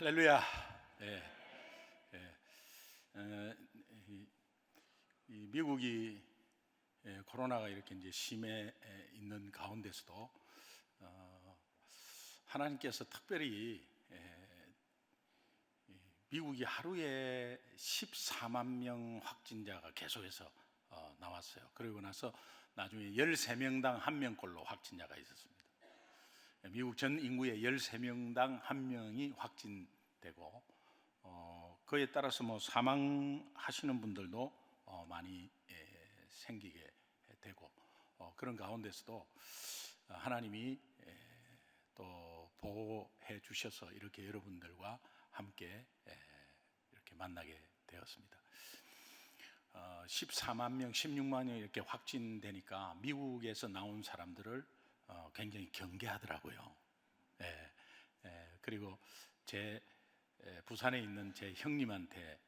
할렐루야. 예, 예. 이 미국이 코로나가 이렇게 이제 심해 있는 가운데서도 하나님께서 특별히 미국이 하루에 14만 명 확진자가 계속해서 나왔어요. 그러고 나서 나중에 13명당 1명꼴로 확진자가 있었습니다. 미국 전 인구의 13명당 1명이 확진되고 그에 따라서 뭐 사망하시는 분들도 많이 생기게 되고 그런 가운데서도 하나님이 또 보호해 주셔서 이렇게 여러분들과 함께 이렇게 만나게 되었습니다. 14만 명, 16만 명 이렇게 확진되니까 미국에서 나온 사람들을 굉장히 경계하더라고요. 그리고 제 부산에 있는 제 형님한테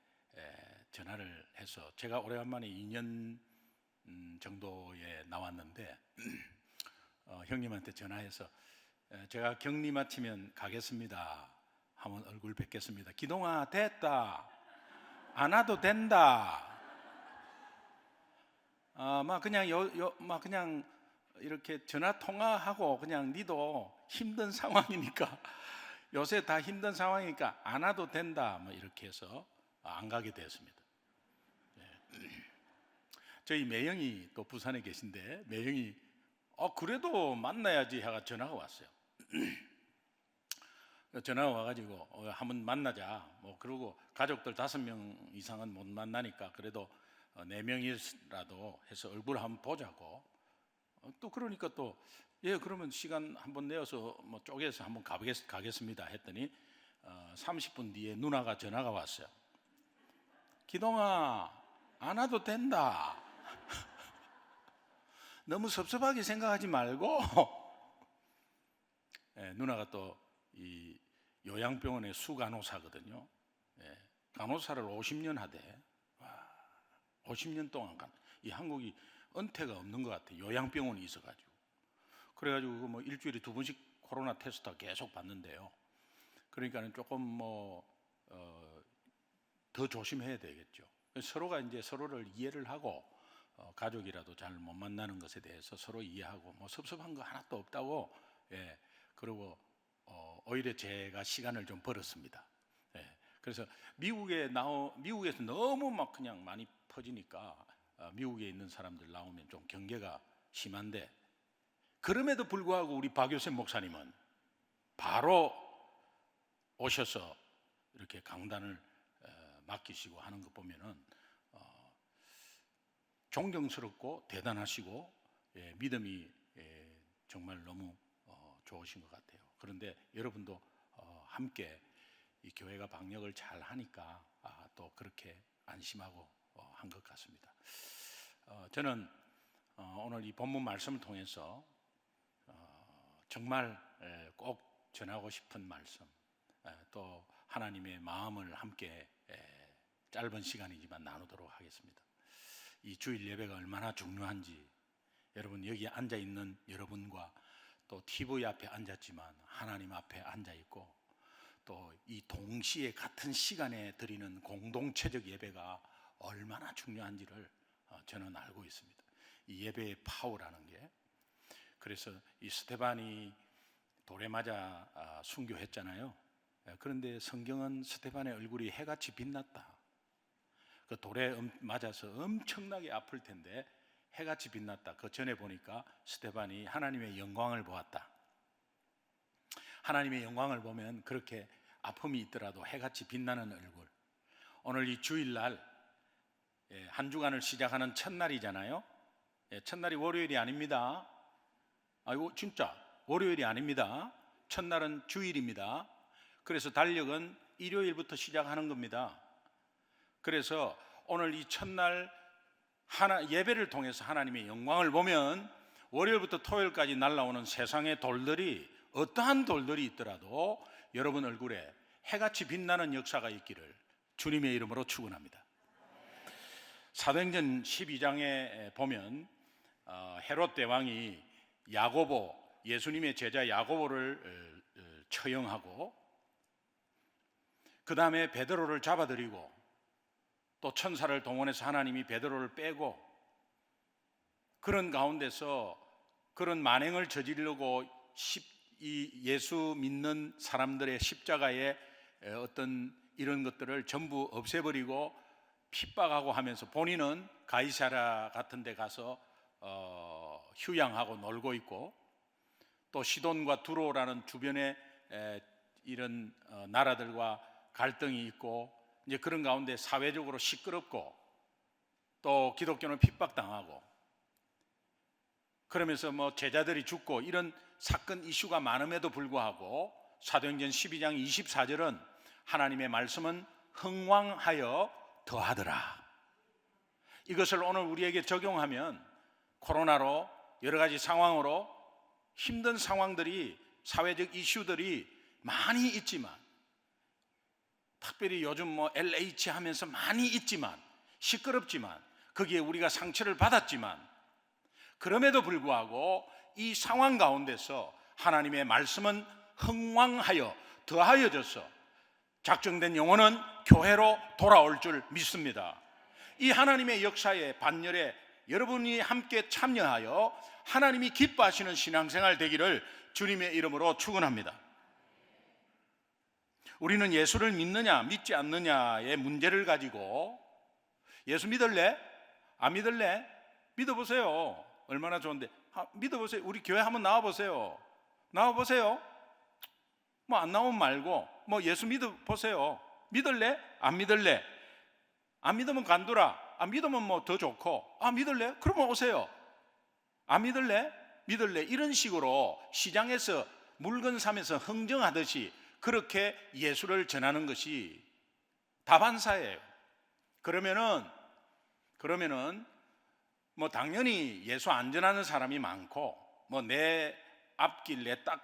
전화를 해서 제가 오래간만에 2년 정도에 나왔는데 형님한테 전화해서 제가 격리 마치면 가겠습니다 하면 얼굴 뵙겠습니다. 기동아 됐다, 안 와도 된다. 막 그냥 막 그냥 이렇게 전화 통화하고 그냥 니도 힘든 상황이니까 요새 다 힘든 상황이니까 안 와도 된다 뭐 이렇게 해서 안 가게 되었습니다. 저희 매형이 또 부산에 계신데 매형이 그래도 만나야지 해가 전화가 왔어요. 전화가 와가지고 한번 만나자 뭐 그러고 가족들 5명 이상은 못 만나니까 그래도 4명이라도 해서 얼굴 한번 보자고 또 그러니까 또 예 그러면 시간 한번 내어서 뭐 쪼개서 한번 가겠습니다 했더니 30분 뒤에 누나가 전화가 왔어요. 기동아 안 와도 된다. 너무 섭섭하게 생각하지 말고 누나가 또 이 요양병원의 수간호사거든요. 간호사를 50년 하대. 50년 동안 이 한국이 은퇴가 없는 것 같아요. 요양병원이 있어가지고. 그래가지고 뭐 일주일에 2번씩 코로나 테스트 계속 받는데요. 그러니까는 조금 더 조심해야 되겠죠. 서로가 이제 서로를 이해를 하고 가족이라도 잘 못 만나는 것에 대해서 서로 이해하고 뭐 섭섭한 거 하나도 없다고 그리고 오히려 제가 시간을 좀 벌었습니다. 그래서 미국에서 너무 막 그냥 많이 퍼지니까 미국에 있는 사람들 나오면 좀 경계가 심한데 그럼에도 불구하고 우리 박효셉 목사님은 바로 오셔서 이렇게 강단을 맡기시고 하는 거 보면은 존경스럽고 대단하시고 믿음이 정말 너무 좋으신 것 같아요. 그런데 여러분도 함께 이 교회가 방역을 잘 하니까 또 그렇게 안심하고 한 것 같습니다. 저는 오늘 이 본문 말씀을 통해서 정말 꼭 전하고 싶은 말씀 또 하나님의 마음을 함께 짧은 시간이지만 나누도록 하겠습니다. 이 주일 예배가 얼마나 중요한지 여러분 여기 앉아있는 여러분과 또 TV 앞에 앉았지만 하나님 앞에 앉아있고 또 이 동시에 같은 시간에 드리는 공동체적 예배가 얼마나 중요한지를 저는 알고 있습니다. 이 예배의 파워라는 게 그래서 이 스데반이 돌에 맞아 순교했잖아요. 그런데 성경은 스데반의 얼굴이 해같이 빛났다. 그 돌에 맞아서 엄청나게 아플 텐데 해같이 빛났다. 그 전에 보니까 스데반이 하나님의 영광을 보았다. 하나님의 영광을 보면 그렇게 아픔이 있더라도 해같이 빛나는 얼굴. 오늘 이 주일날 한 주간을 시작하는 첫날이잖아요. 첫날이 월요일이 아닙니다. 이거 진짜 월요일이 아닙니다. 첫날은 주일입니다. 그래서 달력은 일요일부터 시작하는 겁니다. 그래서 오늘 이 첫날 예배를 통해서 하나님의 영광을 보면 월요일부터 토요일까지 날아오는 세상의 돌들이 어떠한 돌들이 있더라도 여러분 얼굴에 해같이 빛나는 역사가 있기를 주님의 이름으로 축원합니다. 사도행전 12장에 보면 헤롯 대왕이 예수님의 제자 야고보를 처형하고 그 다음에 베드로를 잡아들이고 또 천사를 동원해서 하나님이 베드로를 빼고 그런 가운데서 그런 만행을 저지르고 이 예수 믿는 사람들의 십자가의 어떤 이런 것들을 전부 없애버리고 핍박하고 하면서 본인은 가이사랴 같은 데 가서 휴양하고 놀고 있고 또 시돈과 두로라는 주변에 이런 나라들과 갈등이 있고 이제 그런 가운데 사회적으로 시끄럽고 또 기독교는 핍박당하고 그러면서 뭐 제자들이 죽고 이런 사건 이슈가 많음에도 불구하고 사도행전 12장 24절은 하나님의 말씀은 흥왕하여 더하더라. 이것을 오늘 우리에게 적용하면 코로나로 여러 가지 상황으로 힘든 상황들이 사회적 이슈들이 많이 있지만 특별히 요즘 뭐 LH 하면서 많이 있지만 시끄럽지만 거기에 우리가 상처를 받았지만 그럼에도 불구하고 이 상황 가운데서 하나님의 말씀은 흥왕하여 더하여져서 작정된 영혼은 교회로 돌아올 줄 믿습니다. 이 하나님의 역사의 반열에 여러분이 함께 참여하여 하나님이 기뻐하시는 신앙생활 되기를 주님의 이름으로 축원합니다. 우리는 예수를 믿느냐 믿지 않느냐의 문제를 가지고 예수 믿을래? 안 믿을래? 믿어보세요. 얼마나 좋은데. 믿어보세요. 우리 교회 한번 나와보세요. 나와보세요. 뭐 안 나오면 말고 뭐 예수 믿어보세요. 믿을래? 안 믿을래? 안 믿으면 간두라. 안 믿으면 뭐 더 좋고. 믿을래? 그러면 오세요. 안 믿을래? 믿을래? 이런 식으로 시장에서 물건 사면서 흥정하듯이 그렇게 예수를 전하는 것이 다반사예요. 그러면은 뭐 당연히 예수 안 전하는 사람이 많고 뭐 내 앞길 내 딱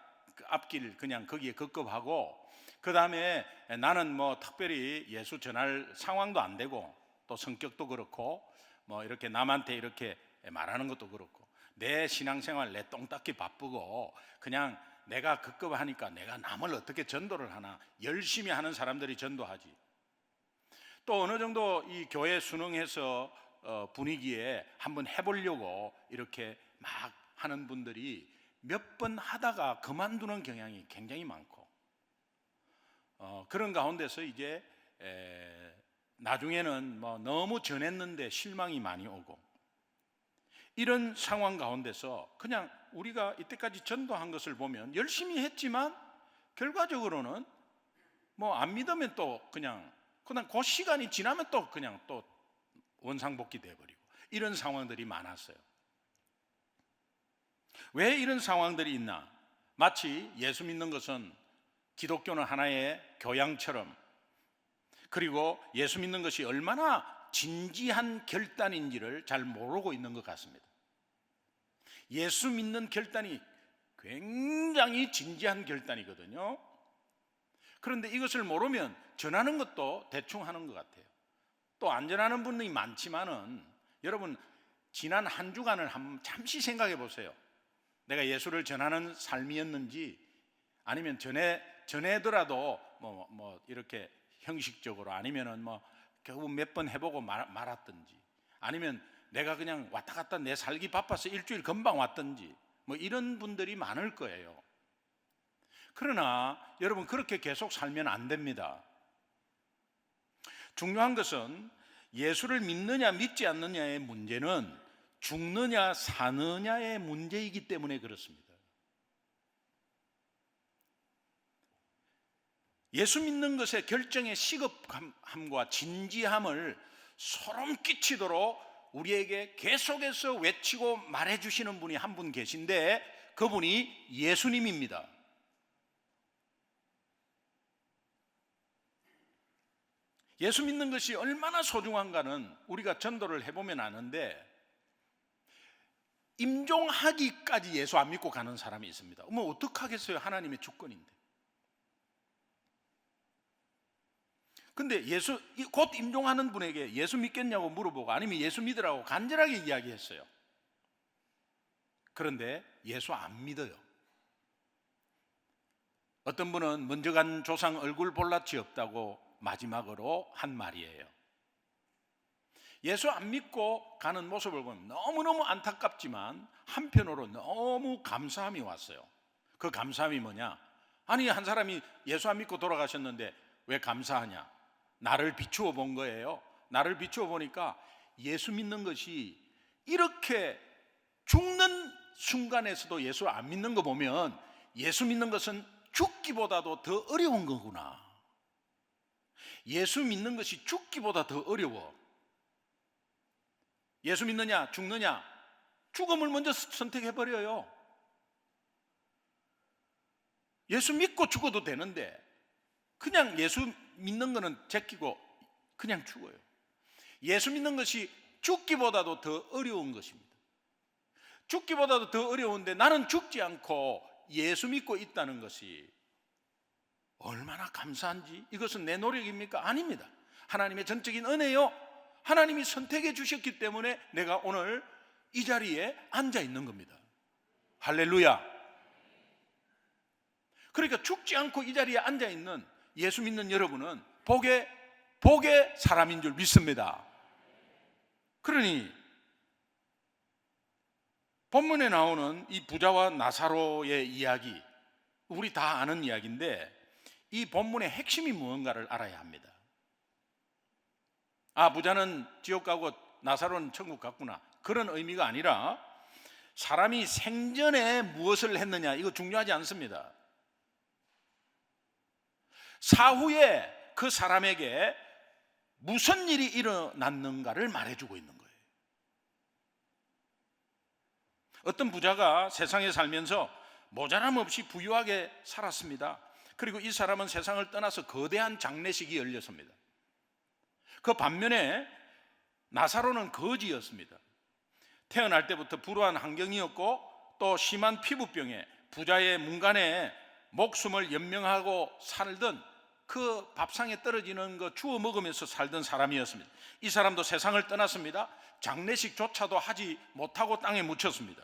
앞길 그냥 거기에 급급하고 그 다음에 나는 뭐 특별히 예수 전할 상황도 안 되고 또 성격도 그렇고 뭐 이렇게 남한테 이렇게 말하는 것도 그렇고 내 신앙생활 내 똥 닦기 바쁘고 그냥 내가 급급하니까 내가 남을 어떻게 전도를 하나 열심히 하는 사람들이 전도하지. 또 어느 정도 이 교회 순응해서 분위기에 한번 해보려고 이렇게 막 하는 분들이 몇 번 하다가 그만두는 경향이 굉장히 많고 그런 가운데서 이제 나중에는 뭐 너무 전했는데 실망이 많이 오고 이런 상황 가운데서 그냥 우리가 이때까지 전도한 것을 보면 열심히 했지만 결과적으로는 뭐 안 믿으면 또 그냥 그 시간이 지나면 또 그냥 또 원상복귀 돼버리고 이런 상황들이 많았어요. 왜 이런 상황들이 있나? 마치 예수 믿는 것은 기독교는 하나의 교양처럼 그리고 예수 믿는 것이 얼마나 진지한 결단인지를 잘 모르고 있는 것 같습니다. 예수 믿는 결단이 굉장히 진지한 결단이거든요. 그런데 이것을 모르면 전하는 것도 대충 하는 것 같아요. 또 안 전하는 분이 많지만은 여러분 지난 한 주간을 한번 잠시 생각해 보세요. 내가 예수를 전하는 삶이었는지 아니면 전해더라도 뭐 이렇게 형식적으로 아니면은 뭐 결국 몇 번 해보고 말았든지 아니면 내가 그냥 왔다 갔다 내 살기 바빠서 일주일 금방 왔든지 뭐 이런 분들이 많을 거예요. 그러나 여러분 그렇게 계속 살면 안 됩니다. 중요한 것은 예수를 믿느냐 믿지 않느냐의 문제는 죽느냐 사느냐의 문제이기 때문에 그렇습니다. 예수 믿는 것의 결정의 시급함과 진지함을 소름 끼치도록 우리에게 계속해서 외치고 말해주시는 분이 한 분 계신데 그분이 예수님입니다. 예수 믿는 것이 얼마나 소중한가는 우리가 전도를 해보면 아는데 임종하기까지 예수 안 믿고 가는 사람이 있습니다. 뭐 어떡하겠어요? 하나님의 주권인데. 근데 곧 임종하는 분에게 예수 믿겠냐고 물어보고 아니면 예수 믿으라고 간절하게 이야기했어요. 그런데 예수 안 믿어요. 어떤 분은 먼저 간 조상 얼굴 볼라치 없다고 마지막으로 한 말이에요. 예수 안 믿고 가는 모습을 보면 너무너무 안타깝지만 한편으로 너무 감사함이 왔어요. 그 감사함이 뭐냐? 아니, 한 사람이 예수 안 믿고 돌아가셨는데 왜 감사하냐? 나를 비추어 본 거예요. 나를 비추어 보니까 예수 믿는 것이 이렇게 죽는 순간에서도 예수 안 믿는 거 보면 예수 믿는 것은 죽기보다도 더 어려운 거구나. 예수 믿는 것이 죽기보다 더 어려워. 예수 믿느냐 죽느냐? 죽음을 먼저 선택해버려요. 예수 믿고 죽어도 되는데 그냥 예수 믿는 거는 제끼고 그냥 죽어요. 예수 믿는 것이 죽기보다도 더 어려운 것입니다. 죽기보다도 더 어려운데 나는 죽지 않고 예수 믿고 있다는 것이 얼마나 감사한지. 이것은 내 노력입니까? 아닙니다. 하나님의 전적인 은혜요. 하나님이 선택해 주셨기 때문에 내가 오늘 이 자리에 앉아 있는 겁니다. 할렐루야. 그러니까 죽지 않고 이 자리에 앉아 있는 예수 믿는 여러분은 복의 사람인 줄 믿습니다. 그러니 본문에 나오는 이 부자와 나사로의 이야기, 우리 다 아는 이야기인데 이 본문의 핵심이 무언가를 알아야 합니다. 아, 부자는 지옥 가고 나사로는 천국 갔구나, 그런 의미가 아니라 사람이 생전에 무엇을 했느냐, 이거 중요하지 않습니다. 사후에 그 사람에게 무슨 일이 일어났는가를 말해주고 있는 거예요. 어떤 부자가 세상에 살면서 모자람 없이 부유하게 살았습니다. 그리고 이 사람은 세상을 떠나서 거대한 장례식이 열렸습니다. 그 반면에 나사로는 거지였습니다. 태어날 때부터 불우한 환경이었고 또 심한 피부병에 부자의 문간에 목숨을 연명하고 살던 그 밥상에 떨어지는 거 주워 먹으면서 살던 사람이었습니다. 이 사람도 세상을 떠났습니다. 장례식조차도 하지 못하고 땅에 묻혔습니다.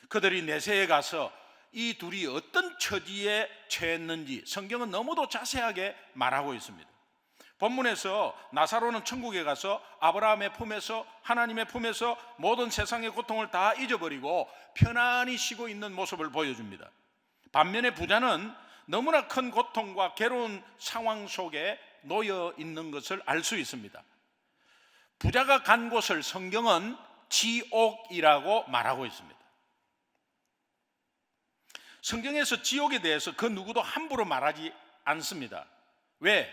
그들이 내세에 가서 이 둘이 어떤 처지에 처했는지 성경은 너무도 자세하게 말하고 있습니다. 본문에서 나사로는 천국에 가서 아브라함의 품에서, 하나님의 품에서 모든 세상의 고통을 다 잊어버리고 편안히 쉬고 있는 모습을 보여줍니다. 반면에 부자는 너무나 큰 고통과 괴로운 상황 속에 놓여 있는 것을 알 수 있습니다. 부자가 간 곳을 성경은 지옥이라고 말하고 있습니다. 성경에서 지옥에 대해서 그 누구도 함부로 말하지 않습니다. 왜?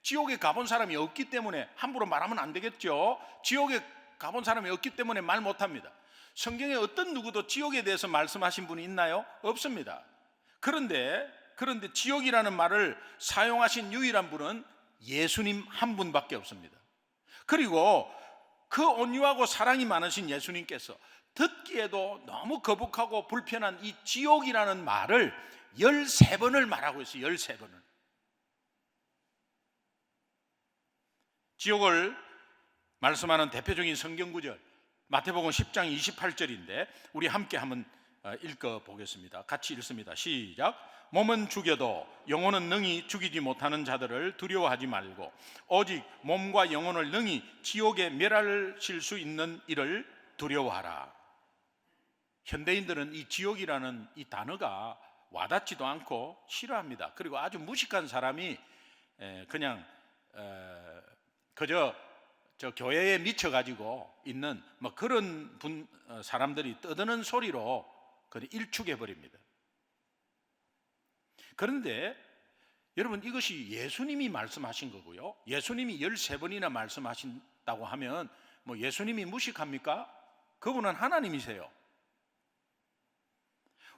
지옥에 가본 사람이 없기 때문에 함부로 말하면 안 되겠죠. 지옥에 가본 사람이 없기 때문에 말 못합니다. 성경에 어떤 누구도 지옥에 대해서 말씀하신 분이 있나요? 없습니다. 그런데 지옥이라는 말을 사용하신 유일한 분은 예수님 한 분밖에 없습니다. 그리고 그 온유하고 사랑이 많으신 예수님께서 듣기에도 너무 거북하고 불편한 이 지옥이라는 말을 13번을 말하고 있어요. 13번을. 지옥을 말씀하는 대표적인 성경 구절 마태복음 10장 28절인데 우리 함께 한번 읽어보겠습니다. 같이 읽습니다. 시작. 몸은 죽여도 영혼은 능히 죽이지 못하는 자들을 두려워하지 말고 오직 몸과 영혼을 능히 지옥에 멸하실 수 있는 이를 두려워하라. 현대인들은 이 지옥이라는 이 단어가 와닿지도 않고 싫어합니다. 그리고 아주 무식한 사람이 그냥 그저 저 교회에 미쳐가지고 있는 뭐 그런 사람들이 떠드는 소리로 그걸 일축해 버립니다. 그런데 여러분, 이것이 예수님이 말씀하신 거고요. 예수님이 13번이나 말씀하신다고 하면 뭐 예수님이 무식합니까? 그분은 하나님이세요.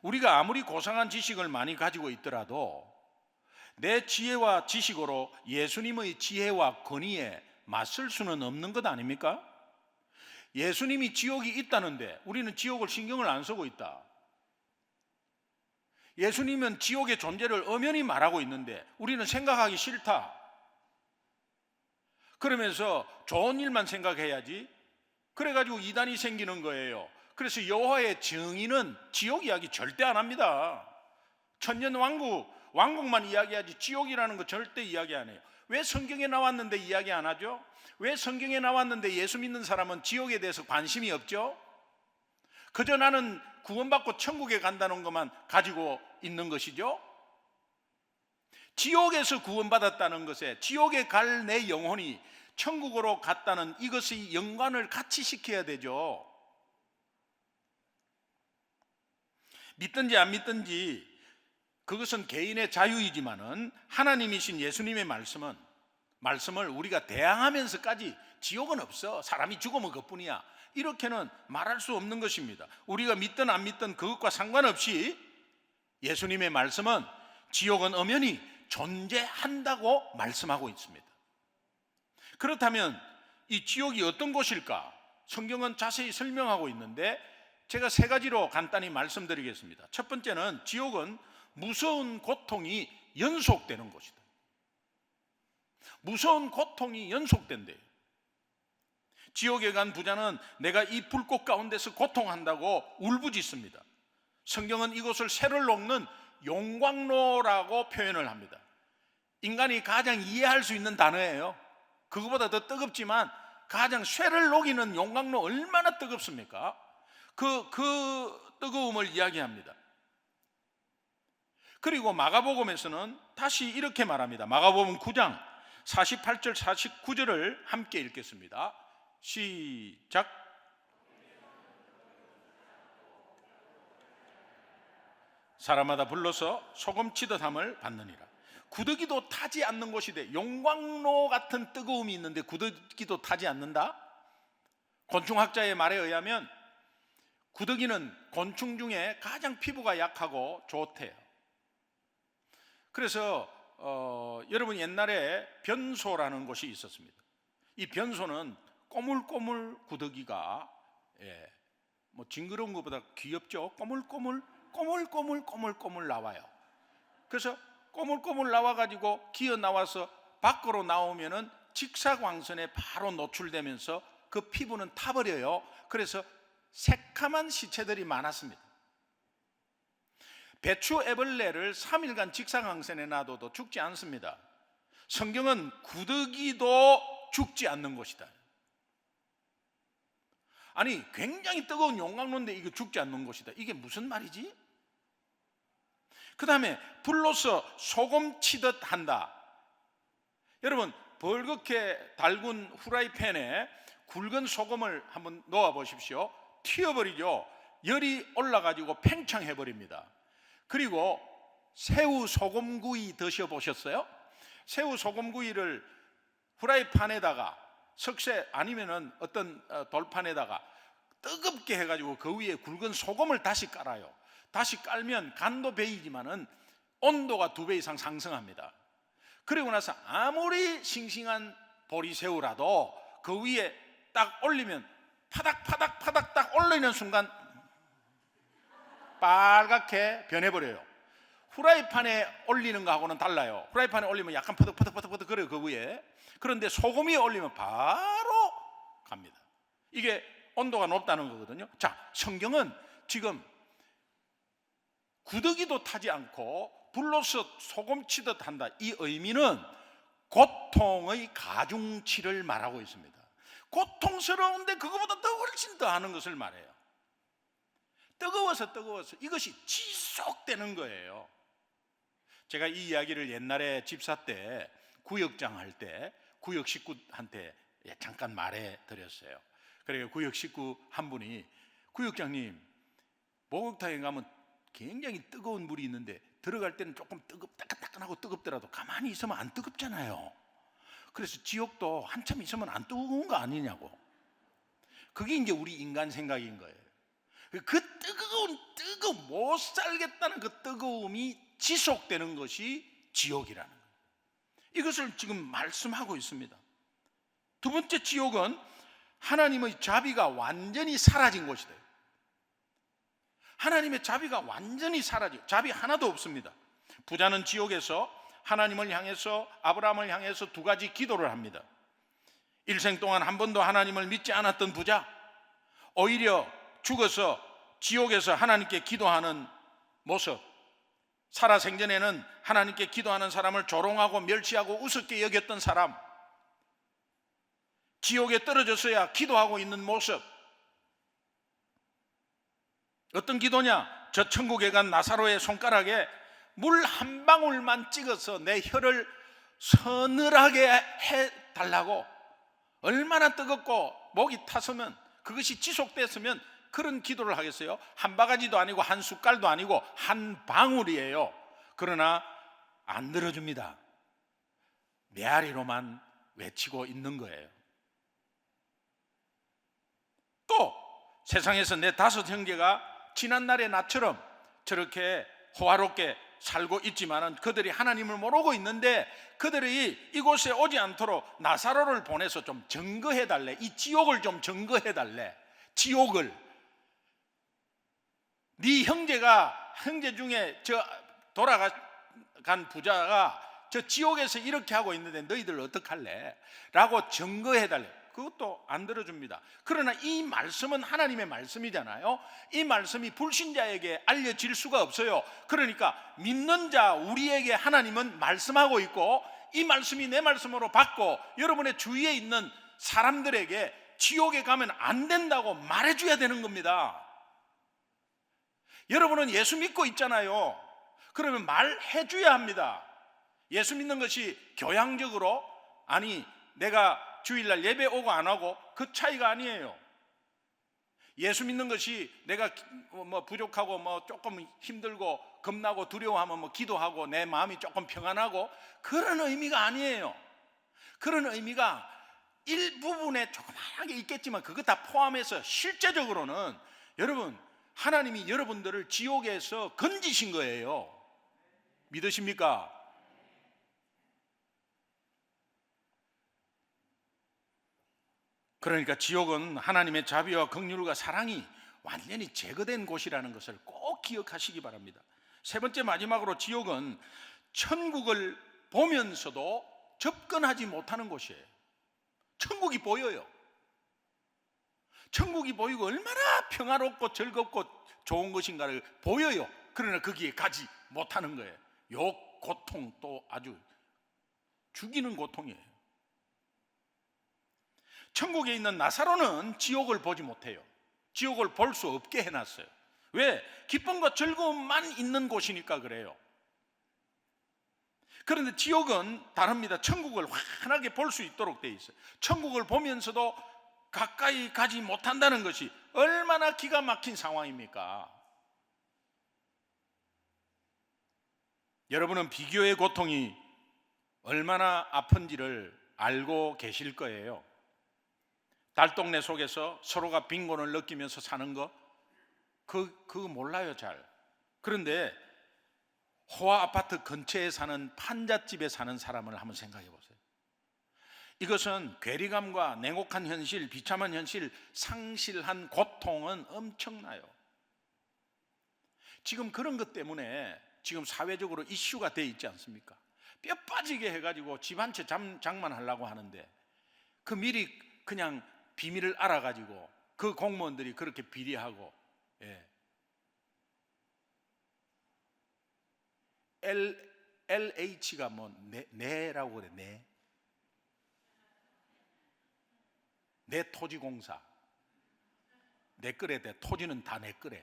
우리가 아무리 고상한 지식을 많이 가지고 있더라도 내 지혜와 지식으로 예수님의 지혜와 권위에 맞설 수는 없는 것 아닙니까? 예수님이 지옥이 있다는데 우리는 지옥을 신경을 안 쓰고 있다. 예수님은 지옥의 존재를 엄연히 말하고 있는데 우리는 생각하기 싫다. 그러면서 좋은 일만 생각해야지. 그래가지고 이단이 생기는 거예요. 그래서 여호와의 증인은 지옥 이야기 절대 안 합니다. 천년 왕국만 이야기하지 지옥이라는 거 절대 이야기 안 해요. 왜 성경에 나왔는데 이야기 안 하죠? 왜 성경에 나왔는데 예수 믿는 사람은 지옥에 대해서 관심이 없죠? 그저 나는 구원받고 천국에 간다는 것만 가지고 있는 것이죠. 지옥에서 구원받았다는 것에, 지옥에 갈 내 영혼이 천국으로 갔다는 이것의 연관을 같이 시켜야 되죠. 믿든지 안 믿든지 그것은 개인의 자유이지만은 하나님이신 예수님의 말씀을 우리가 대항하면서까지 지옥은 없어, 사람이 죽으면 그뿐이야, 이렇게는 말할 수 없는 것입니다. 우리가 믿든 안 믿든 그것과 상관없이 예수님의 말씀은 지옥은 엄연히 존재한다고 말씀하고 있습니다. 그렇다면 이 지옥이 어떤 곳일까? 성경은 자세히 설명하고 있는데 제가 세 가지로 간단히 말씀드리겠습니다. 첫 번째는 지옥은 무서운 고통이 연속되는 곳이다. 무서운 고통이 연속된대요. 지옥에 간 부자는 내가 이 불꽃 가운데서 고통한다고 울부짖습니다. 성경은 이곳을 쇠를 녹는 용광로라고 표현을 합니다. 인간이 가장 이해할 수 있는 단어예요. 그거보다 더 뜨겁지만 가장 쇠를 녹이는 용광로 얼마나 뜨겁습니까? 그 뜨거움을 이야기합니다. 그리고 마가복음에서는 다시 이렇게 말합니다. 마가복음 9장 48절 49절을 함께 읽겠습니다. 시작. 사람마다 불러서 소금치듯 함을 받느니라. 구더기도 타지 않는 곳이 돼. 용광로 같은 뜨거움이 있는데 구더기도 타지 않는다? 곤충학자의 말에 의하면 구더기는 곤충 중에 가장 피부가 약하고 좋대요. 그래서 여러분 옛날에 변소라는 곳이 있었습니다. 이 변소는 꼬물꼬물 구더기가 뭐 징그러운 것보다 귀엽죠. 꼬물꼬물 나와요. 그래서 꼬물꼬물 나와가지고 기어 나와서 밖으로 나오면은 직사광선에 바로 노출되면서 그 피부는 타버려요. 그래서 새카만 시체들이 많았습니다. 배추 애벌레를 3일간 직사광선에 놔둬도 죽지 않습니다. 성경은 구더기도 죽지 않는 곳이다. 아니 굉장히 뜨거운 용광로인데 이거 죽지 않는 곳이다. 이게 무슨 말이지? 그 다음에 불로서 소금 치듯 한다. 여러분 벌겋게 달군 후라이팬에 굵은 소금을 한번 넣어 보십시오. 튀어버리죠. 열이 올라가지고 팽창해버립니다. 그리고 새우 소금구이 드셔보셨어요? 새우 소금구이를 후라이팬에다가 석쇠 아니면은 어떤 돌판에다가 뜨겁게 해가지고 그 위에 굵은 소금을 다시 깔아요. 다시 깔면 간도 배이지만은 온도가 2배 이상 상승합니다. 그리고 나서 아무리 싱싱한 보리새우라도 그 위에 딱 올리면 파닥파닥 딱 올리는 순간 빨갛게 변해버려요. 후라이팬에 올리는 거하고는 달라요. 후라이팬에 올리면 약간 퍼득 그래요 그 위에. 그런데 소금 위에 올리면 바로 갑니다. 이게 온도가 높다는 거거든요. 자, 성경은 지금 구더기도 타지 않고 불로서 소금 치듯 한다. 이 의미는 고통의 가중치를 말하고 있습니다. 고통스러운데 그거보다 더 훨씬 더 하는 것을 말해요. 뜨거워서 이것이 지속되는 거예요. 제가 이 이야기를 옛날에 집사 때 구역장 할 때 구역 식구한테 잠깐 말해 드렸어요. 그래서 구역 식구 한 분이 구역장님 목욕탕에 가면 굉장히 뜨거운 물이 있는데 들어갈 때는 조금 따끈따끈하고 뜨겁더라도 가만히 있으면 안 뜨겁잖아요. 그래서 지옥도 한참 있으면 안 뜨거운 거 아니냐고. 그게 이제 우리 인간 생각인 거예요. 그 뜨거운 못 살겠다는 그 뜨거움이 지속되는 것이 지옥이라는 거예요. 이것을 지금 말씀하고 있습니다. 두 번째 지옥은 하나님의 자비가 완전히 사라진 곳이다. 하나님의 자비가 완전히 사라져. 자비 하나도 없습니다. 부자는 지옥에서 하나님을 향해서 아브라함을 향해서 2가지 기도를 합니다. 일생 동안 한 번도 하나님을 믿지 않았던 부자, 오히려 죽어서 지옥에서 하나님께 기도하는 모습, 살아생전에는 하나님께 기도하는 사람을 조롱하고 멸시하고 우습게 여겼던 사람, 지옥에 떨어졌어야 기도하고 있는 모습. 어떤 기도냐? 저 천국에 간 나사로의 손가락에 물 한 방울만 찍어서 내 혀를 서늘하게 해달라고. 얼마나 뜨겁고 목이 탔으면, 그것이 지속됐으면 그런 기도를 하겠어요? 한 바가지도 아니고 한 숟갈도 아니고 한 방울이에요. 그러나 안 들어줍니다. 메아리로만 외치고 있는 거예요. 또 세상에서 내 5 형제가 지난날의 나처럼 저렇게 호화롭게 살고 있지만은 그들이 하나님을 모르고 있는데, 그들이 이곳에 오지 않도록 나사로를 보내서 좀 증거해 달래. 이 지옥을 좀 증거해 달래. 지옥을. 네 형제 중에 저 돌아간 부자가 저 지옥에서 이렇게 하고 있는데 너희들 어떡할래? 라고 증거해 달래. 그것도 안 들어줍니다. 그러나 이 말씀은 하나님의 말씀이잖아요. 이 말씀이 불신자에게 알려질 수가 없어요. 그러니까 믿는 자 우리에게 하나님은 말씀하고 있고, 이 말씀이 내 말씀으로 받고 여러분의 주위에 있는 사람들에게 지옥에 가면 안 된다고 말해줘야 되는 겁니다. 여러분은 예수 믿고 있잖아요. 그러면 말해줘야 합니다. 예수 믿는 것이 교양적으로, 아니 내가 주일날 예배 오고 안 하고, 그 차이가 아니에요. 예수 믿는 것이 내가 뭐 부족하고 뭐 조금 힘들고 겁나고 두려워하면 뭐 기도하고 내 마음이 조금 평안하고, 그런 의미가 아니에요. 그런 의미가 일부분에 조그맣게 있겠지만 그거 다 포함해서 실제적으로는 여러분, 하나님이 여러분들을 지옥에서 건지신 거예요. 믿으십니까? 그러니까 지옥은 하나님의 자비와 긍휼과 사랑이 완전히 제거된 곳이라는 것을 꼭 기억하시기 바랍니다. 세 번째, 마지막으로 지옥은 천국을 보면서도 접근하지 못하는 곳이에요. 천국이 보여요. 천국이 보이고 얼마나 평화롭고 즐겁고 좋은 것인가를 보여요. 그러나 거기에 가지 못하는 거예요. 요 고통 또 아주 죽이는 고통이에요. 천국에 있는 나사로는 지옥을 보지 못해요. 지옥을 볼 수 없게 해놨어요. 왜? 기쁨과 즐거움만 있는 곳이니까 그래요. 그런데 지옥은 다릅니다. 천국을 환하게 볼 수 있도록 돼 있어요. 천국을 보면서도 가까이 가지 못한다는 것이 얼마나 기가 막힌 상황입니까? 여러분은 비교의 고통이 얼마나 아픈지를 알고 계실 거예요. 달동네 속에서 서로가 빈곤을 느끼면서 사는 거, 그거 몰라요 잘. 그런데 호화 아파트 근처에 사는 판잣집에 사는 사람을 한번 생각해 보세요. 이것은 괴리감과 냉혹한 현실, 비참한 현실, 상실한 고통은 엄청나요. 지금 그런 것 때문에 지금 사회적으로 이슈가 돼 있지 않습니까? 뼈 빠지게 해가지고 집 한 채 장만하려고 하는데 그 미리 그냥 비밀을 알아가지고 그 공무원들이 그렇게 비리하고, LH가 뭐 내라고 그래. 내 토지공사, 내 거래 돼. 토지는 다 내 거래.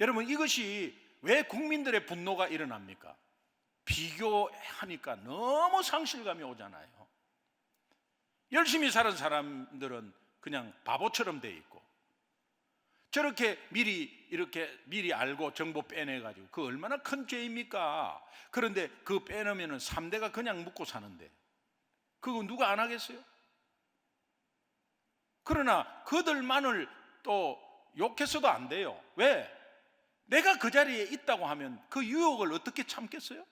여러분, 이것이 왜 국민들의 분노가 일어납니까? 비교하니까 너무 상실감이 오잖아요. 열심히 사는 사람들은 그냥 바보처럼 돼 있고, 저렇게 미리 알고 정보 빼내가지고 그 얼마나 큰 죄입니까? 그런데 그 빼놓으면 3대가 그냥 묵고 사는데 그거 누가 안 하겠어요? 그러나 그들만을 또 욕해서도 안 돼요. 왜? 내가 그 자리에 있다고 하면 그 유혹을 어떻게 참겠어요?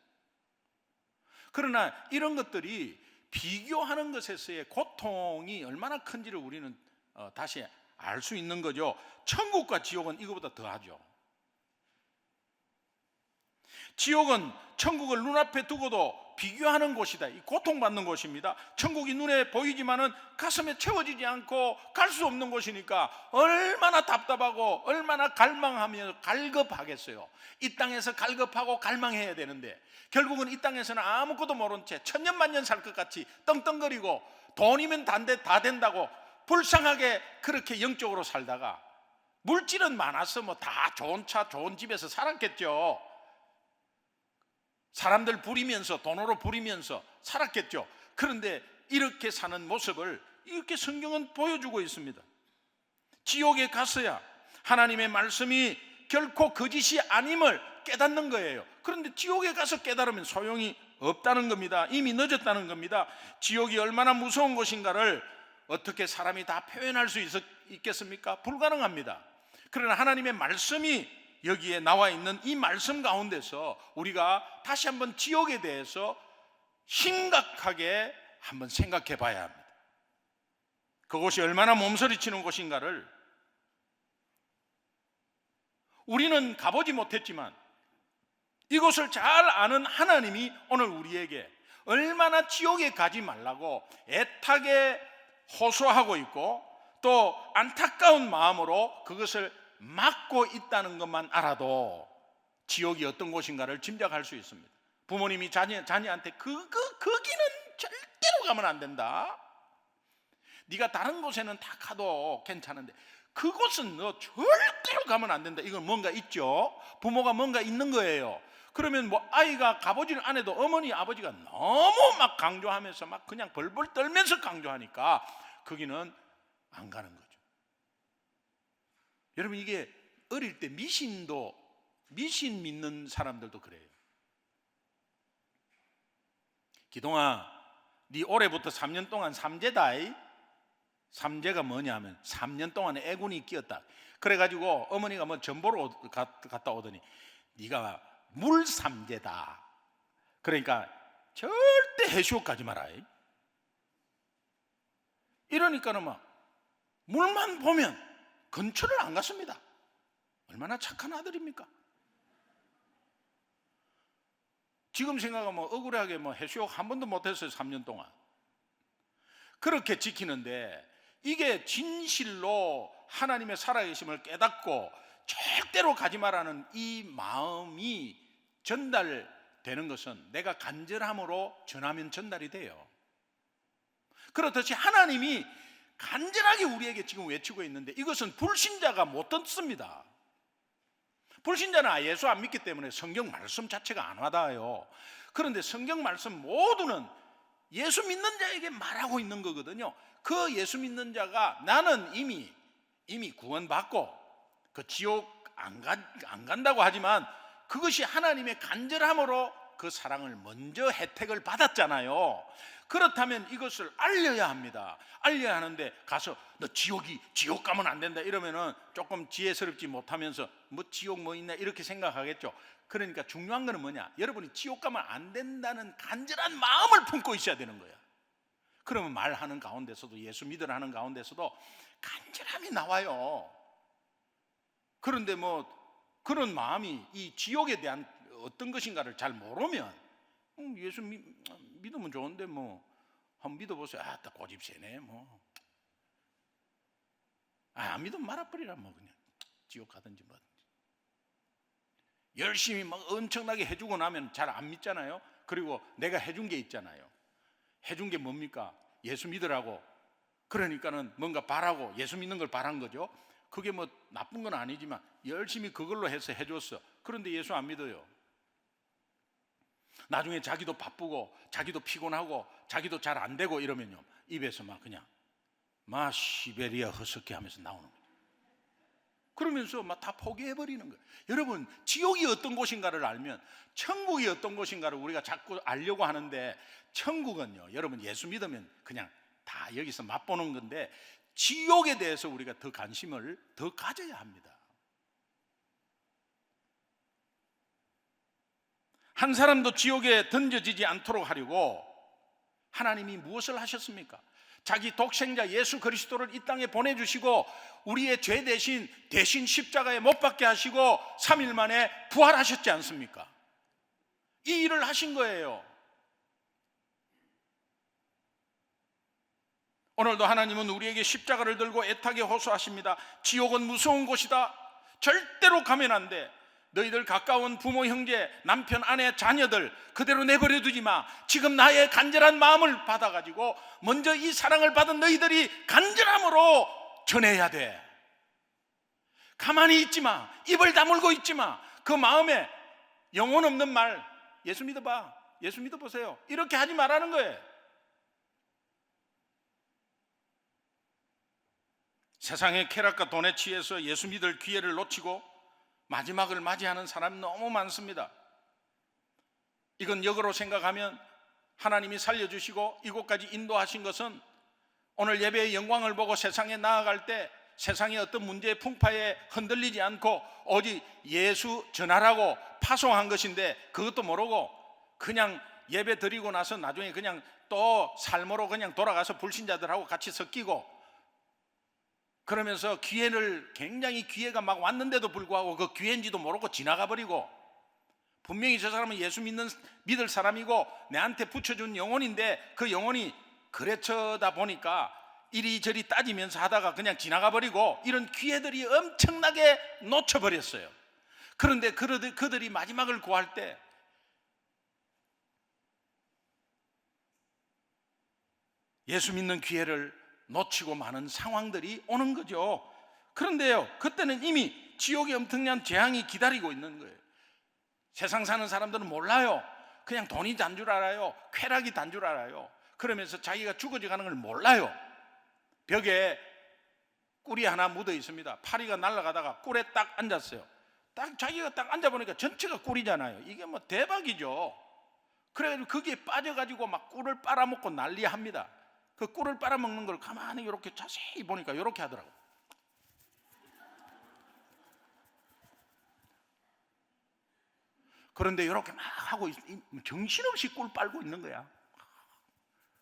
그러나 이런 것들이 비교하는 것에서의 고통이 얼마나 큰지를 우리는 다시 알 수 있는 거죠. 천국과 지옥은 이거보다 더하죠. 지옥은 천국을 눈앞에 두고도 비교하는 곳이다. 이 고통받는 곳입니다. 천국이 눈에 보이지만은 가슴에 채워지지 않고 갈 수 없는 곳이니까 얼마나 답답하고 얼마나 갈망하며 갈급하겠어요. 이 땅에서 갈급하고 갈망해야 되는데 결국은 이 땅에서는 아무것도 모른 채 천년만년 살 것 같이 떵떵거리고 돈이면 다 된다고 불쌍하게 그렇게 영적으로 살다가 물질은 많아서 뭐 다 좋은 차 좋은 집에서 살았겠죠. 사람들 부리면서 돈으로 부리면서 살았겠죠. 그런데 이렇게 사는 모습을 이렇게 성경은 보여주고 있습니다. 지옥에 가서야 하나님의 말씀이 결코 거짓이 아님을 깨닫는 거예요. 그런데 지옥에 가서 깨달으면 소용이 없다는 겁니다. 이미 늦었다는 겁니다. 지옥이 얼마나 무서운 곳인가를 어떻게 사람이 다 표현할 수 있겠습니까? 불가능합니다. 그러나 하나님의 말씀이 여기에 나와 있는 이 말씀 가운데서 우리가 다시 한번 지옥에 대해서 심각하게 한번 생각해 봐야 합니다. 그곳이 얼마나 몸서리치는 곳인가를 우리는 가보지 못했지만 이곳을 잘 아는 하나님이 오늘 우리에게 얼마나 지옥에 가지 말라고 애타게 호소하고 있고 또 안타까운 마음으로 그것을 막고 있다는 것만 알아도 지옥이 어떤 곳인가를 짐작할 수 있습니다. 부모님이 자녀한테 거기는 절대로 가면 안 된다. 네가 다른 곳에는 다 가도 괜찮은데 그곳은 너 절대로 가면 안 된다. 이건 뭔가 있죠. 부모가 뭔가 있는 거예요. 그러면 뭐 아이가 가보지는 않아도 어머니 아버지가 너무 막 강조하면서 막 그냥 벌벌 떨면서 강조하니까 거기는 안 가는 거죠. 여러분 이게 어릴 때 미신 믿는 사람들도 그래요. 기동아 네 올해부터 3년 동안 삼재다. 삼재가 뭐냐면 3년 동안에 애군이 끼었다. 그래가지고 어머니가 뭐 전보러 갔다 오더니 네가 물삼재다. 그러니까 절대 해수욕 가지 마라. 이러니까는 막 물만 보면 근처를 안 갔습니다. 얼마나 착한 아들입니까? 지금 생각하면 억울하게 뭐 해수욕 한 번도 못했어요. 3년 동안 그렇게 지키는데 이게 진실로 하나님의 살아계심을 깨닫고 절대로 가지 말라는 이 마음이 전달되는 것은 내가 간절함으로 전하면 전달이 돼요. 그렇듯이 하나님이 간절하게 우리에게 지금 외치고 있는데 이것은 불신자가 못 듣습니다. 불신자는 예수 안 믿기 때문에 성경 말씀 자체가 안 와닿아요. 그런데 성경 말씀 모두는 예수 믿는 자에게 말하고 있는 거거든요. 그 예수 믿는 자가 나는 이미 구원받고 그 지옥 안 간다고 하지만 그것이 하나님의 간절함으로 그 사랑을 먼저 혜택을 받았잖아요. 그렇다면 이것을 알려야 합니다. 알려야 하는데 가서 너 지옥 가면 안 된다 이러면은 조금 지혜스럽지 못하면서 뭐 지옥 뭐 있나 이렇게 생각하겠죠. 그러니까 중요한 거는 뭐냐? 여러분이 지옥 가면 안 된다는 간절한 마음을 품고 있어야 되는 거야. 그러면 말하는 가운데서도 예수 믿으라는 가운데서도 간절함이 나와요. 그런데 뭐 그런 마음이 이 지옥에 대한 어떤 것인가를 잘 모르면 예수 믿으면 좋은데 뭐 한번 믿어보세요. 딱 고집 세네 뭐. 안 믿으면 말아버리라 뭐 그냥 지옥 가든지 뭐든지. 열심히 막 엄청나게 해주고 나면 잘 안 믿잖아요. 그리고 내가 해준 게 있잖아요. 해준 게 뭡니까? 예수 믿으라고. 그러니까는 뭔가 바라고 예수 믿는 걸 바란 거죠. 그게 뭐 나쁜 건 아니지만 열심히 그걸로 해서 해줬어. 그런데 예수 안 믿어요. 나중에 자기도 바쁘고 자기도 피곤하고 자기도 잘 안 되고 이러면요 입에서 막 그냥 막 시베리아 허스키 하면서 나오는 거예요. 그러면서 막 다 포기해버리는 거예요. 여러분 지옥이 어떤 곳인가를 알면 천국이 어떤 곳인가를 우리가 자꾸 알려고 하는데 천국은요 여러분 예수 믿으면 그냥 다 여기서 맛보는 건데 지옥에 대해서 우리가 더 관심을 더 가져야 합니다. 한 사람도 지옥에 던져지지 않도록 하려고 하나님이 무엇을 하셨습니까? 자기 독생자 예수 그리스도를 이 땅에 보내주시고 우리의 죄 대신 십자가에 못 박게 하시고 3일 만에 부활하셨지 않습니까? 이 일을 하신 거예요. 오늘도 하나님은 우리에게 십자가를 들고 애타게 호소하십니다. 지옥은 무서운 곳이다. 절대로 가면 안 돼. 너희들 가까운 부모, 형제, 남편, 아내, 자녀들 그대로 내버려 두지 마. 지금 나의 간절한 마음을 받아가지고 먼저 이 사랑을 받은 너희들이 간절함으로 전해야 돼. 가만히 있지 마. 입을 다물고 있지 마. 그 마음에 영혼 없는 말, 예수 믿어봐, 예수 믿어보세요, 이렇게 하지 말라는 거예요. 세상의 쾌락과 돈에 취해서 예수 믿을 기회를 놓치고 마지막을 맞이하는 사람이 너무 많습니다. 이건 역으로 생각하면 하나님이 살려주시고 이곳까지 인도하신 것은 오늘 예배의 영광을 보고 세상에 나아갈 때 세상의 어떤 문제의 풍파에 흔들리지 않고 오직 예수 전하라고 파송한 것인데, 그것도 모르고 그냥 예배 드리고 나서 나중에 그냥 또 삶으로 그냥 돌아가서 불신자들하고 같이 섞이고, 그러면서 기회를 굉장히 기회가 막 왔는데도 불구하고 그 기회인지도 모르고 지나가 버리고, 분명히 저 사람은 예수 믿을 사람이고 내한테 붙여준 영혼인데 그 영혼이 그래쳐다 보니까 이리저리 따지면서 하다가 그냥 지나가 버리고, 이런 기회들이 엄청나게 놓쳐버렸어요. 그런데 그들이 마지막을 구할 때 예수 믿는 기회를 놓치고 마는 상황들이 오는 거죠. 그런데요, 그때는 이미 지옥의 엄청난 재앙이 기다리고 있는 거예요. 세상 사는 사람들은 몰라요. 그냥 돈이 단 줄 알아요. 쾌락이 단 줄 알아요. 그러면서 자기가 죽어져 가는 걸 몰라요. 벽에 꿀이 하나 묻어 있습니다. 파리가 날아가다가 꿀에 딱 앉았어요. 딱 자기가 딱 앉아보니까 전체가 꿀이잖아요. 이게 뭐 대박이죠. 그래가지고 거기에 빠져가지고 막 꿀을 빨아먹고 난리합니다. 그 꿀을 빨아먹는 걸 가만히 이렇게 자세히 보니까 이렇게 하더라고요. 그런데 이렇게 막 하고 정신없이 꿀 빨고 있는 거야.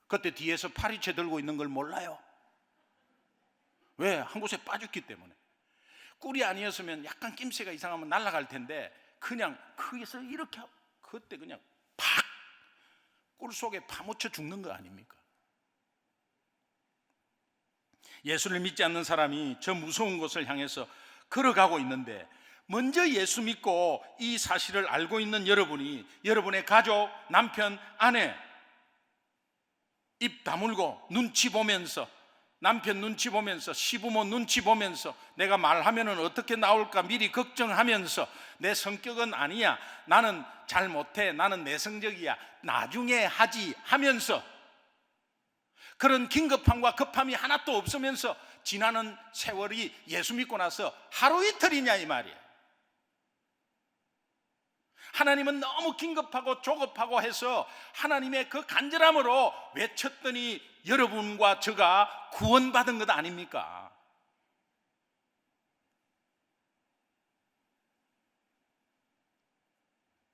그때 뒤에서 파리채 들고 있는 걸 몰라요. 왜? 한 곳에 빠졌기 때문에. 꿀이 아니었으면 약간 낌새가 이상하면 날아갈 텐데 그냥 거기서 이렇게 하고 그때 그냥 팍 꿀 속에 파묻혀 죽는 거 아닙니까? 예수를 믿지 않는 사람이 저 무서운 곳을 향해서 걸어가고 있는데, 먼저 예수 믿고 이 사실을 알고 있는 여러분이 여러분의 가족, 남편, 아내 입 다물고 눈치 보면서, 남편 눈치 보면서, 시부모 눈치 보면서 내가 말하면 어떻게 나올까 미리 걱정하면서 내 성격은 아니야, 나는 잘 못해, 나는 내성적이야, 나중에 하지 하면서 그런 긴급함과 급함이 하나도 없으면서 지나는 세월이 예수 믿고 나서 하루 이틀이냐 이 말이에요. 하나님은 너무 긴급하고 조급하고 해서 하나님의 그 간절함으로 외쳤더니 여러분과 저가 구원받은 것 아닙니까?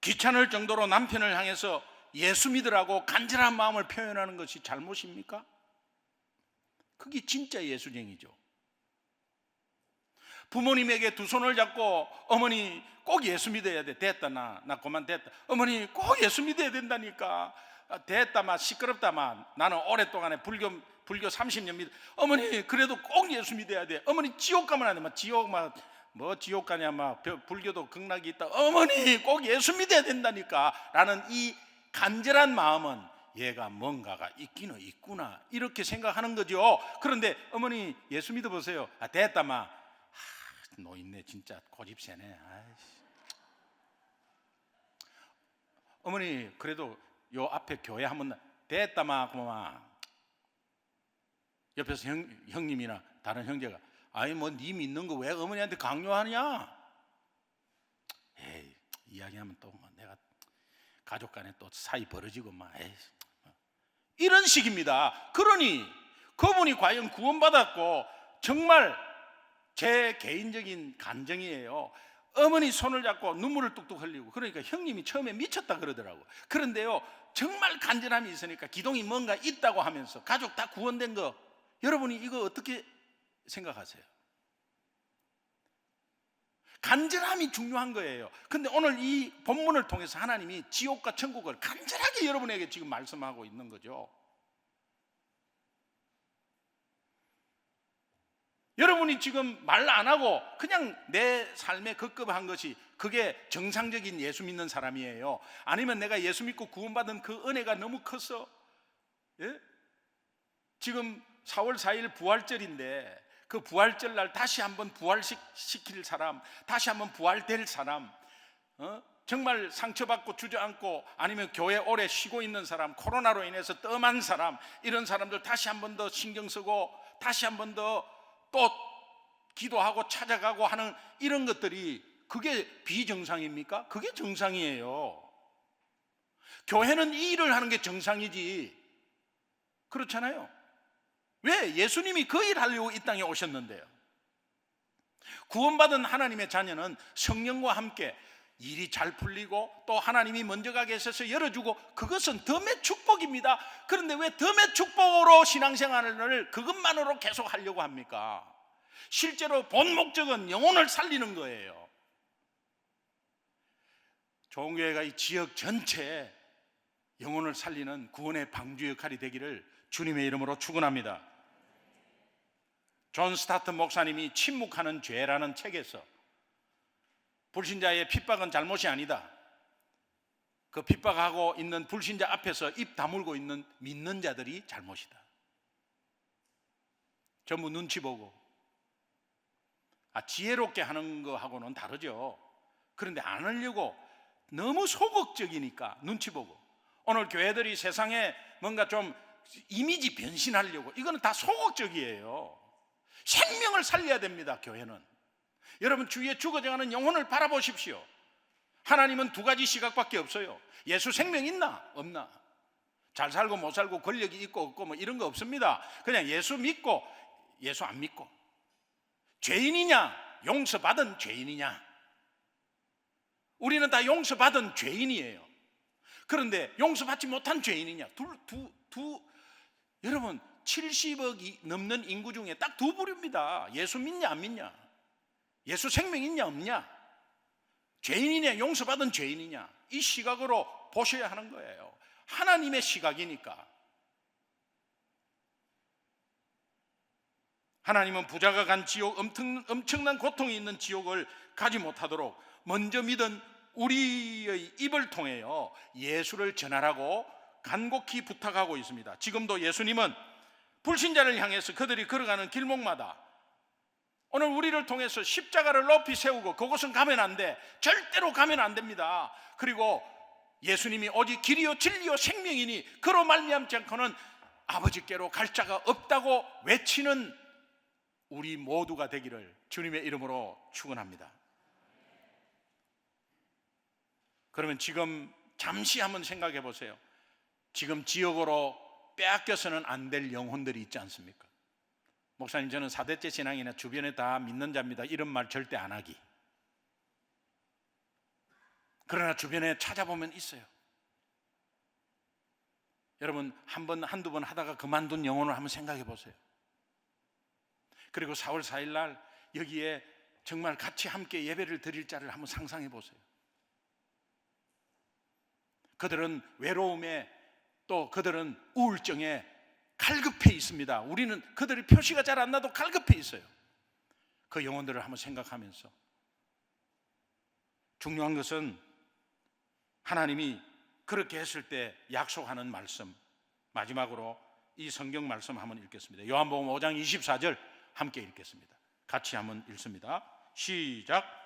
귀찮을 정도로 남편을 향해서 예수 믿으라고 간절한 마음을 표현하는 것이 잘못입니까? 그게 진짜 예수쟁이죠. 부모님에게 두 손을 잡고 어머니 꼭 예수 믿어야 돼. 됐다, 나 그만 됐다. 어머니 꼭 예수 믿어야 된다니까. 됐다, 마 시끄럽다, 마 나는 오랫동안에 불교 30년 믿어. 어머니 그래도 꼭 예수 믿어야 돼. 어머니 지옥 가면 안 돼. 막 지옥 뭐 지옥 가냐, 막 불교도 극락이 있다. 어머니 꼭 예수 믿어야 된다니까 라는 이 간절한 마음은 얘가 뭔가가 있기는 있구나 이렇게 생각하는 거죠. 그런데 어머니 예수 믿어보세요. 됐다, 마 노인네 진짜 고집세네. 어머니 그래도 요 앞에 교회 한번 됐다, 마 그만. 옆에서 형님이나 다른 형제가 아니 뭐 네 믿는 거 왜 어머니한테 강요하냐? 에이, 이야기하면 또 뭐 내가 가족 간에 또 사이 벌어지고 막 이런 식입니다. 그러니 그분이 과연 구원받았고, 정말 제 개인적인 감정이에요. 어머니 손을 잡고 눈물을 뚝뚝 흘리고, 그러니까 형님이 처음에 미쳤다 그러더라고. 그런데요, 정말 간절함이 있으니까 기동이 뭔가 있다고 하면서 가족 다 구원된 거, 여러분이 이거 어떻게 생각하세요? 간절함이 중요한 거예요. 근데 오늘 이 본문을 통해서 하나님이 지옥과 천국을 간절하게 여러분에게 지금 말씀하고 있는 거죠. 여러분이 지금 말 안 하고 그냥 내 삶에 급급한 것이 그게 정상적인 예수 믿는 사람이에요. 아니면 내가 예수 믿고 구원받은 그 은혜가 너무 커서, 예? 지금 4월 4일 부활절인데 그 부활절 날 다시 한번 부활시킬 사람, 다시 한번 부활될 사람, 정말 상처받고 주저앉고 아니면 교회 오래 쉬고 있는 사람, 코로나로 인해서 뜸한 사람, 이런 사람들 다시 한번 더 신경 쓰고 다시 한번 더 또 기도하고 찾아가고 하는 이런 것들이, 그게 비정상입니까? 그게 정상이에요. 교회는 이 일을 하는 게 정상이지, 그렇잖아요. 왜? 예수님이 그 일 하려고 이 땅에 오셨는데요. 구원받은 하나님의 자녀는 성령과 함께 일이 잘 풀리고 또 하나님이 먼저 가게 하셔서 열어주고, 그것은 덤의 축복입니다. 그런데 왜 덤의 축복으로 신앙생활을 그것만으로 계속 하려고 합니까? 실제로 본 목적은 영혼을 살리는 거예요. 좋은교회가 이 지역 전체에 영혼을 살리는 구원의 방주 역할이 되기를 주님의 이름으로 축원합니다. 존 스타튼 목사님이 침묵하는 죄라는 책에서 불신자의 핍박은 잘못이 아니다, 그 핍박하고 있는 불신자 앞에서 입 다물고 있는 믿는 자들이 잘못이다. 전부 눈치 보고 지혜롭게 하는 거하고는 다르죠. 그런데 안 하려고 너무 소극적이니까 눈치 보고, 오늘 교회들이 세상에 뭔가 좀 이미지 변신하려고, 이거는 다 소극적이에요. 생명을 살려야 됩니다. 교회는 여러분 주위에 죽어져가는 영혼을 바라보십시오. 하나님은 두 가지 시각밖에 없어요. 예수 생명 있나 없나, 잘 살고 못 살고 권력이 있고 없고 뭐 이런 거 없습니다. 그냥 예수 믿고 예수 안 믿고, 죄인이냐 용서받은 죄인이냐. 우리는 다 용서받은 죄인이에요. 그런데 용서받지 못한 죄인이냐, 여러분 70억이 넘는 인구 중에 딱 두 부류입니다. 예수 믿냐 안 믿냐, 예수 생명 있냐 없냐, 죄인이냐 용서받은 죄인이냐. 이 시각으로 보셔야 하는 거예요. 하나님의 시각이니까. 하나님은 부자가 간 지옥, 엄청난 고통이 있는 지옥을 가지 못하도록 먼저 믿은 우리의 입을 통해요 예수를 전하라고 간곡히 부탁하고 있습니다. 지금도 예수님은 불신자를 향해서 그들이 걸어가는 길목마다 오늘 우리를 통해서 십자가를 높이 세우고, 그곳은 가면 안 돼, 절대로 가면 안 됩니다. 그리고 예수님이 오직 길이요 진리요 생명이니 그로 말미암지 않고는 아버지께로 갈 자가 없다고 외치는 우리 모두가 되기를 주님의 이름으로 축원합니다. 그러면 지금 잠시 한번 생각해 보세요. 지금 지옥으로 빼앗겨서는 안 될 영혼들이 있지 않습니까? 목사님, 저는 4대째 신앙이나 주변에 다 믿는 자입니다, 이런 말 절대 안 하기. 그러나 주변에 찾아보면 있어요. 여러분 한 번 한두 번 하다가 그만둔 영혼을 한번 생각해 보세요. 그리고 4월 4일 날 여기에 정말 같이 함께 예배를 드릴 자를 한번 상상해 보세요. 그들은 외로움에, 또 그들은 우울증에 갈급해 있습니다. 우리는 그들의 표시가 잘 안 나도 갈급해 있어요. 그 영혼들을 한번 생각하면서, 중요한 것은 하나님이 그렇게 했을 때 약속하는 말씀, 마지막으로 이 성경 말씀 한번 읽겠습니다. 요한복음 5장 24절 함께 읽겠습니다. 같이 한번 읽습니다. 시작.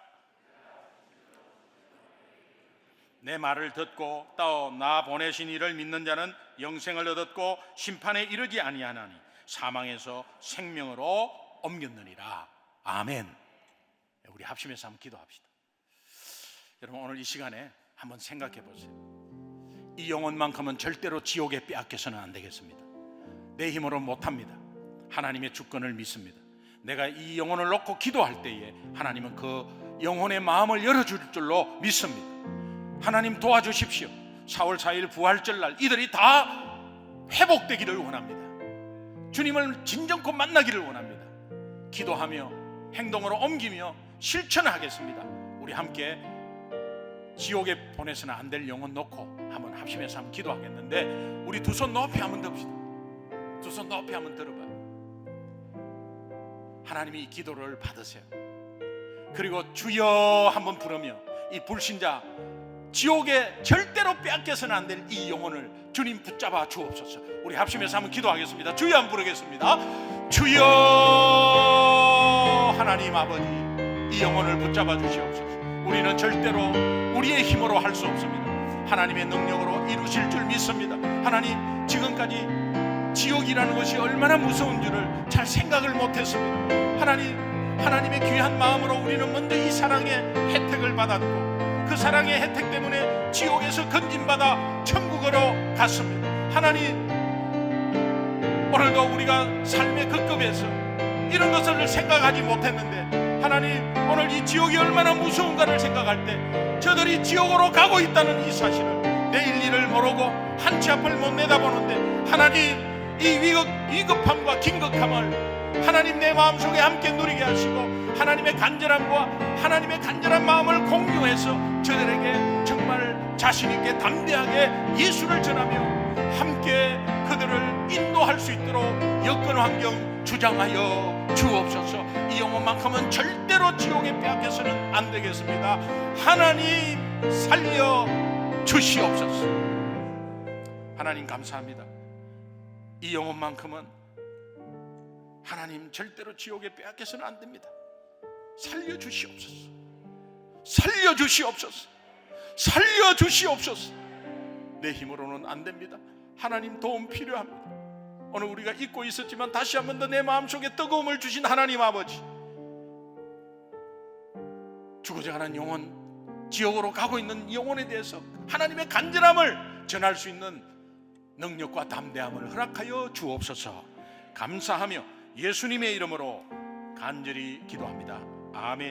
내 말을 듣고 또 나 보내신 이를 믿는 자는 영생을 얻었고 심판에 이르지 아니하나니 사망에서 생명으로 옮겼느니라. 아멘. 우리 합심해서 한번 기도합시다. 여러분 오늘 이 시간에 한번 생각해 보세요. 이 영혼만큼은 절대로 지옥에 빼앗겨서는 안 되겠습니다. 내 힘으로 못합니다. 하나님의 주권을 믿습니다. 내가 이 영혼을 놓고 기도할 때에 하나님은 그 영혼의 마음을 열어줄 줄로 믿습니다. 하나님 도와주십시오. 4월 4일 부활절 날 이들이 다 회복되기를 원합니다. 주님을 진정코 만나기를 원합니다. 기도하며 행동으로 옮기며 실천하겠습니다. 우리 함께 지옥에 보내서는 안 될 영혼 놓고 한번 합심해서 한번 기도하겠는데, 우리 두 손 높이 한번 듭시다. 두 손 높이 한번 들어봐요. 하나님이 이 기도를 받으세요. 그리고 주여 한번 부르며 이 불신자 지옥에 절대로 빼앗겨서는 안 될 이 영혼을 주님 붙잡아 주옵소서. 우리 합심해서 한번 기도하겠습니다. 주여 한번 부르겠습니다. 주여 하나님 아버지, 이 영혼을 붙잡아 주시옵소서. 우리는 절대로 우리의 힘으로 할 수 없습니다. 하나님의 능력으로 이루실 줄 믿습니다. 하나님, 지금까지 지옥이라는 것이 얼마나 무서운 줄을 잘 생각을 못했습니다. 하나님의 귀한 마음으로 우리는 먼저 이 사랑의 혜택을 받았고, 그 사랑의 혜택 때문에 지옥에서 건진받아 천국으로 갔습니다. 하나님, 오늘도 우리가 삶의 그 급에서 이런 것을 생각하지 못했는데, 하나님, 오늘 이 지옥이 얼마나 무서운가를 생각할 때 저들이 지옥으로 가고 있다는 이 사실을, 내일 일을 모르고 한치 앞을 못 내다보는데, 하나님, 이 위급함과 긴급함을 하나님 내 마음속에 함께 누리게 하시고, 하나님의 간절함과 하나님의 간절한 마음을 공유해서 저들에게 정말 자신있게 담대하게 예수를 전하며 함께 그들을 인도할 수 있도록 여건 환경 주장하여 주옵소서. 이 영혼만큼은 절대로 지옥에 빼앗겨서는 안 되겠습니다. 하나님 살려 주시옵소서. 하나님 감사합니다. 이 영혼만큼은 하나님 절대로 지옥에 빼앗겨서는 안 됩니다. 살려 주시옵소서. 살려 주시옵소서. 살려 주시옵소서. 내 힘으로는 안 됩니다. 하나님 도움 필요합니다. 오늘 우리가 잊고 있었지만 다시 한 번 더 내 마음속에 뜨거움을 주신 하나님 아버지, 죽어져 가는 영혼, 지옥으로 가고 있는 영혼에 대해서 하나님의 간절함을 전할 수 있는 능력과 담대함을 허락하여 주옵소서. 감사하며 예수님의 이름으로 간절히 기도합니다. 아멘.